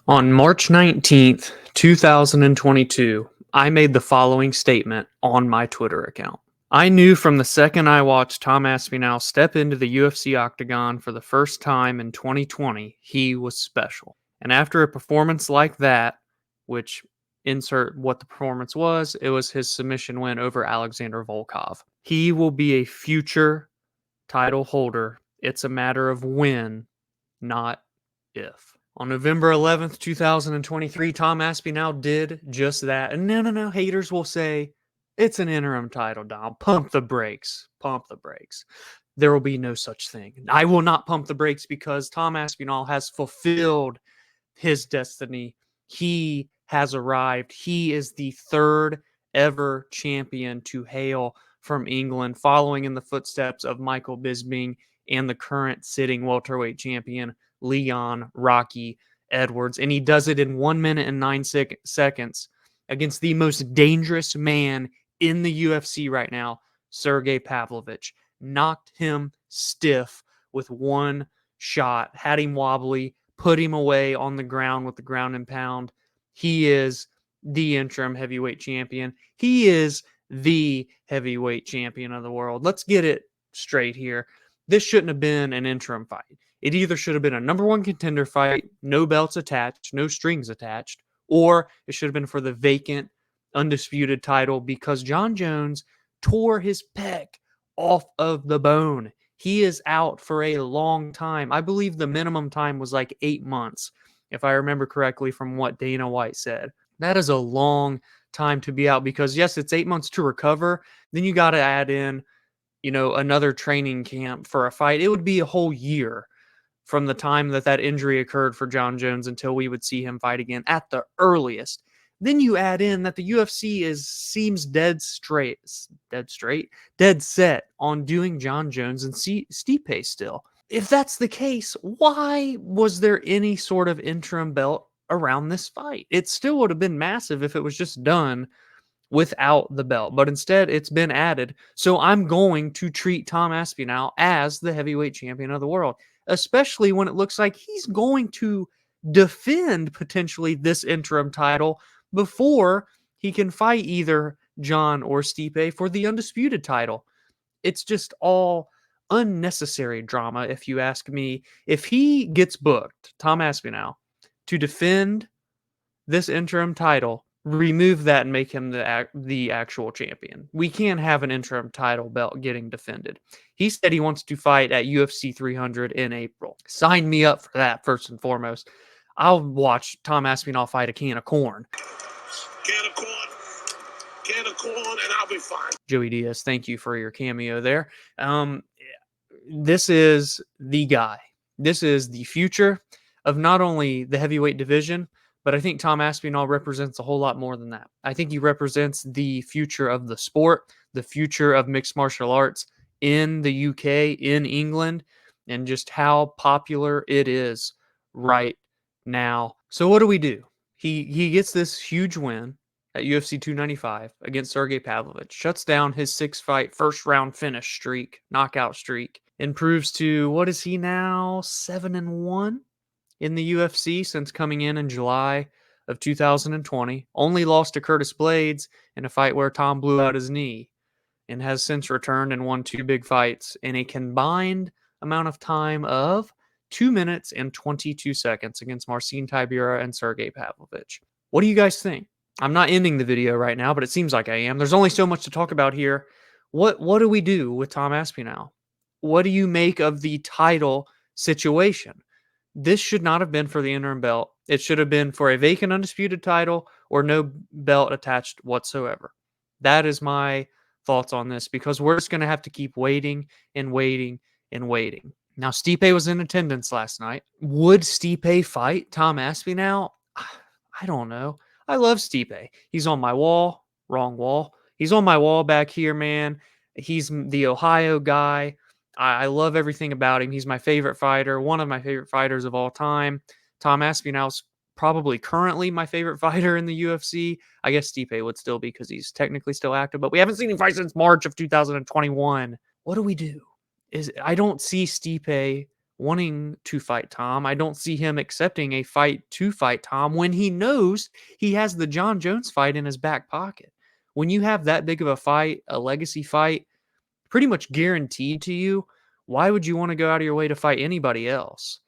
On March 19th, 2022, I made the following statement on my Twitter account. I knew from the second I watched Tom Aspinall step into the UFC octagon for the first time in 2020, he was special. And after a performance like that, which insert what the performance was, it was his submission win over Alexander Volkov. He will be a future title holder. It's a matter of when, not if. On November 11th, 2023, Tom Aspinall did just that. And no, haters will say, it's an interim title, Dom. Pump the brakes. Pump the brakes. There will be no such thing. I will not pump the brakes because Tom Aspinall has fulfilled his destiny. He has arrived. He is the third ever champion to hail from England, following in the footsteps of Michael Bisping and the current sitting welterweight champion, Leon Rocky Edwards. And he does it in 1 minute and 9 seconds against the most dangerous man in the UFC right now, Sergei Pavlovich. Knocked him stiff with one shot, had him wobbly, put him away on the ground with the ground and pound. He is the interim heavyweight champion. He is the heavyweight champion of the world. Let's get it straight here. This shouldn't have been an interim fight. It either should have been a number one contender fight, no belts attached, no strings attached, or it should have been for the vacant, undisputed title because Jon Jones tore his pec off of the bone. He is out for a long time. I believe the minimum time was like 8 months, if I remember correctly from what Dana White said. That is a long time to be out because, yes, it's 8 months to recover. Then you got to add in, another training camp for a fight. It would be a whole year from the time that injury occurred for Jon Jones until we would see him fight again at the earliest. Then you add in that the UFC seems dead set on doing Jon Jones and Stipe still. If that's the case, why was there any sort of interim belt around this fight? It still would have been massive if it was just done without the belt, but instead it's been added. So I'm going to treat Tom Aspinall as the heavyweight champion of the world, especially when it looks like he's going to defend potentially this interim title before he can fight either John or Stipe for the undisputed title. It's just all unnecessary drama, if you ask me. If he gets booked, Tom Aspinall, to defend this interim title, remove that and make him the actual champion. We can't have an interim title belt getting defended. He said he wants to fight at UFC 300 in April. Sign me up for that, first and foremost. I'll watch Tom Aspinall fight a can of corn. Can of corn, and I'll be fine. Joey Diaz, thank you for your cameo there. This is the guy. This is the future of not only the heavyweight division, but I think Tom Aspinall represents a whole lot more than that. I think he represents the future of the sport, the future of mixed martial arts in the UK, in England, and just how popular it is right now. So what do? He gets this huge win at UFC 295 against Sergei Pavlovich, shuts down his 6-fight first-round finish streak, knockout streak, improves to, what is he now, 7-1 in the UFC since coming in July of 2020. Only lost to Curtis Blades in a fight where Tom blew out his knee, and has since returned and won 2 big fights in a combined amount of time of 2 minutes and 22 seconds against Marcin Tybura and Sergei Pavlovich. What do you guys think? I'm not ending the video right now, but it seems like I am. There's only so much to talk about here. What do we do with Tom Aspinall? What do you make of the title situation? This should not have been for the interim belt. It should have been for a vacant undisputed title or no belt attached whatsoever. That is my thoughts on this, because we're just going to have to keep waiting and waiting and waiting. Now, Stipe was in attendance last night. Would Stipe fight Tom Aspinall? I don't know. I love Stipe. He's on my wall. Wrong wall. He's on my wall back here, man. He's the Ohio guy. I love everything about him. He's my favorite fighter, one of my favorite fighters of all time. Tom Aspinall's probably currently my favorite fighter in the UFC. I guess Stipe would still be because he's technically still active, but we haven't seen him fight since March of 2021. What do? I don't see Stipe wanting to fight Tom. I don't see him accepting a fight to fight Tom when he knows he has the John Jones fight in his back pocket. When you have that big of a fight, a legacy fight, pretty much guaranteed to you, why would you want to go out of your way to fight anybody else?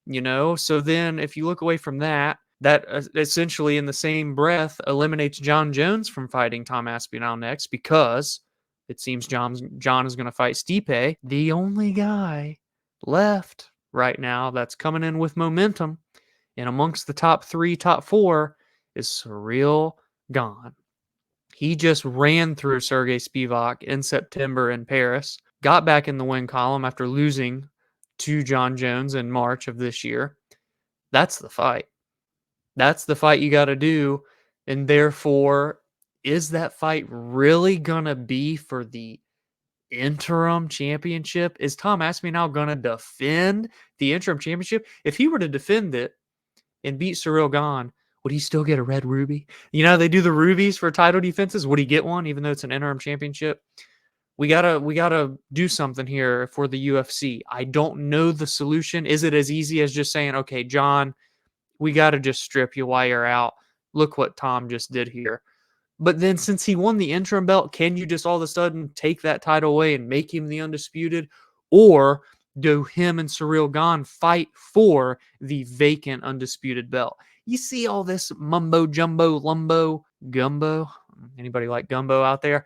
So then if you look away from that, that essentially in the same breath eliminates John Jones from fighting Tom Aspinall next because it seems John is going to fight Stipe, the only guy left right now that's coming in with momentum. And amongst the top three, top four is Surreal Gone. He just ran through Sergei Spivak in September in Paris, got back in the win column after losing to John Jones in March of this year. That's the fight. That's the fight you got to do. And therefore, is that fight really going to be for the interim championship? Is Tom Aspinall going to defend the interim championship? If he were to defend it and beat Cyril Gane, would he still get a red ruby? They do the rubies for title defenses. Would he get one even though it's an interim championship? We gotta do something here for the UFC. I don't know the solution. Is it as easy as just saying, okay, John, we gotta just strip you while you're out? Look what Tom just did here. But then since he won the interim belt, can you just all of a sudden take that title away and make him the undisputed? Or do him and Cyril Gane fight for the vacant undisputed belt? You see all this mumbo jumbo lumbo gumbo. Anybody like gumbo out there?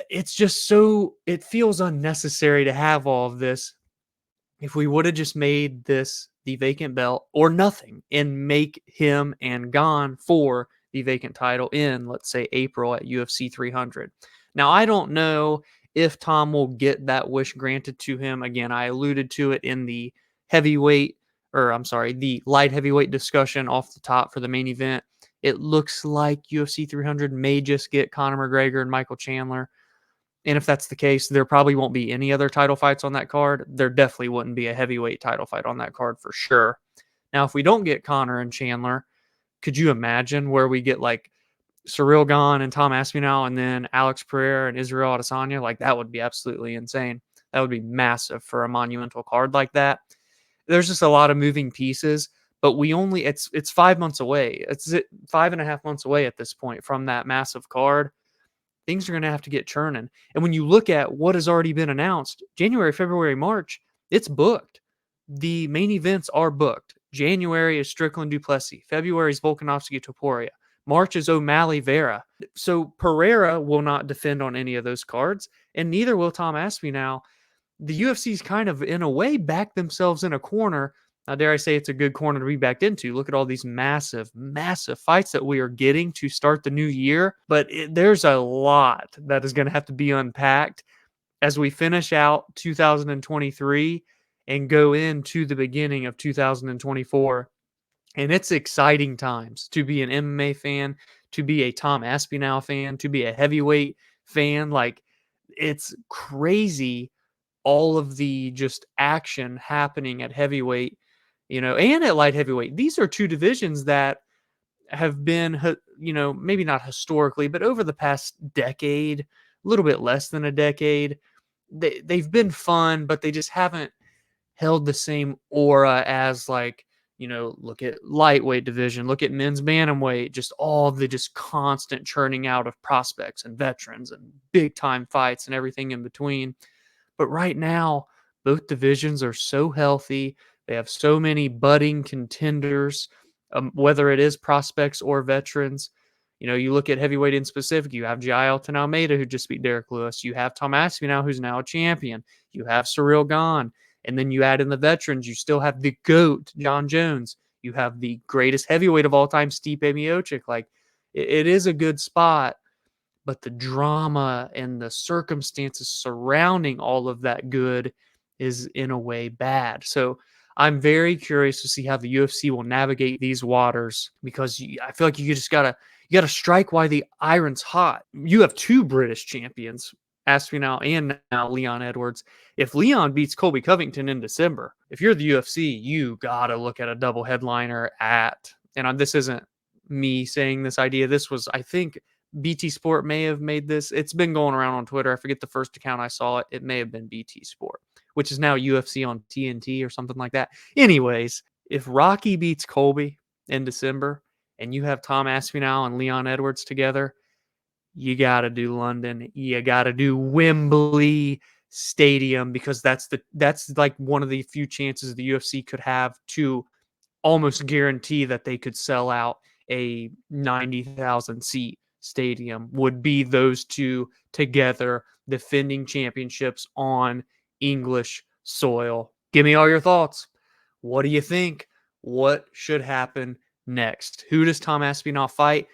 It's just it feels unnecessary to have all of this. If we would have just made this the vacant belt or nothing and make him and Gane for the vacant title in, let's say, April at UFC 300. Now, I don't know if Tom will get that wish granted to him. Again, I alluded to it in the the light heavyweight discussion off the top for the main event. It looks like UFC 300 may just get Conor McGregor and Michael Chandler. And if that's the case, there probably won't be any other title fights on that card. There definitely wouldn't be a heavyweight title fight on that card for sure. Now, if we don't get Conor and Chandler, could you imagine where we get like Cyril Gane and Tom Aspinall and then Alex Pereira and Israel Adesanya? Like, that would be absolutely insane. That would be massive for a monumental card like that. There's just a lot of moving pieces, but it's 5 months away. It's 5.5 months away at this point from that massive card. Things are going to have to get churning. And when you look at what has already been announced, January, February, March, it's booked. The main events are booked. January is Strickland Duplessis. February is Volkanovski Topuria. March is O'Malley Vera. So Pereira will not defend on any of those cards, and neither will Tom Aspinall. The UFC's kind of, in a way, backed themselves in a corner. Now, dare I say it's a good corner to be backed into. Look at all these massive, massive fights that we are getting to start the new year. But there's a lot that is going to have to be unpacked as we finish out 2023 and go into the beginning of 2024. And it's exciting times to be an MMA fan, to be a Tom Aspinall fan, to be a heavyweight fan. Like, it's crazy all of the just action happening at heavyweight, and at light heavyweight. These are two divisions that have been, maybe not historically, but over the past decade, a little bit less than a decade, they've been fun, but they just haven't held the same aura as, like, look at lightweight division, look at men's bantamweight, just all the just constant churning out of prospects and veterans and big time fights and everything in between. But right now, both divisions are so healthy. They have so many budding contenders, whether it is prospects or veterans. You look at heavyweight in specific, you have Jailton Almeida, who just beat Derek Lewis. You have Tom Aspinall, who's now a champion. You have Cyril Gane. And then you add in the veterans, you still have the GOAT, John Jones. You have the greatest heavyweight of all time, Stipe Miocic. Like, it is a good spot. But the drama and the circumstances surrounding all of that good is in a way bad. So I'm very curious to see how the UFC will navigate these waters, because I feel like you gotta strike while the iron's hot. You have two British champions, Aspinall and now Leon Edwards. If Leon beats Colby Covington in December, if you're the UFC, you gotta look at a double headliner and this isn't me saying this idea. This was, I think, BT Sport may have made this. It's been going around on Twitter. I forget the first account I saw it. It may have been BT Sport. which is now UFC on TNT or something like that. Anyways, if Rocky beats Colby in December and you have Tom Aspinall and Leon Edwards together, you got to do London. You got to do Wembley Stadium, because that's like one of the few chances the UFC could have to almost guarantee that they could sell out a 90,000 seat stadium, would be those two together defending championships on English soil. Give me all your thoughts. What do you think? What should happen next? Who does Tom Aspinall fight?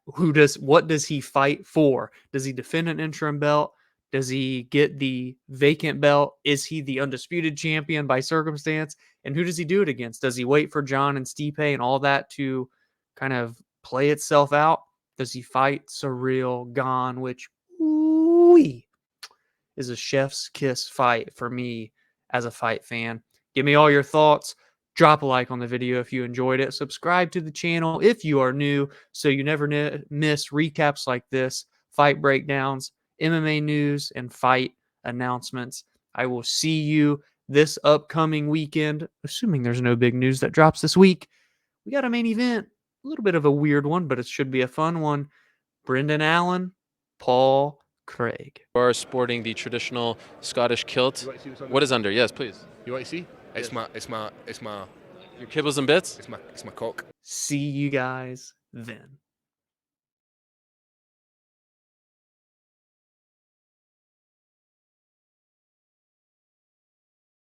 What does he fight for? Does he defend an interim belt? Does he get the vacant belt? Is he the undisputed champion by circumstance? And who does he do it against? Does he wait for John and Stipe and all that to kind of play itself out? Does he fight Surreal Gone, which is a chef's kiss fight for me as a fight fan? Give me all your thoughts. Drop a like on the video if you enjoyed it. Subscribe to the channel if you are new so you never miss recaps like this, fight breakdowns, MMA news, and fight announcements. I will see you this upcoming weekend, assuming there's no big news that drops this week. We got a main event, a little bit of a weird one, but it should be a fun one. Brendan Allen, Paul Craig. You are sporting the traditional Scottish kilt. What is under? Yes, please. You want to see? It's my Your kibbles and bits? it's my cock. See you guys then.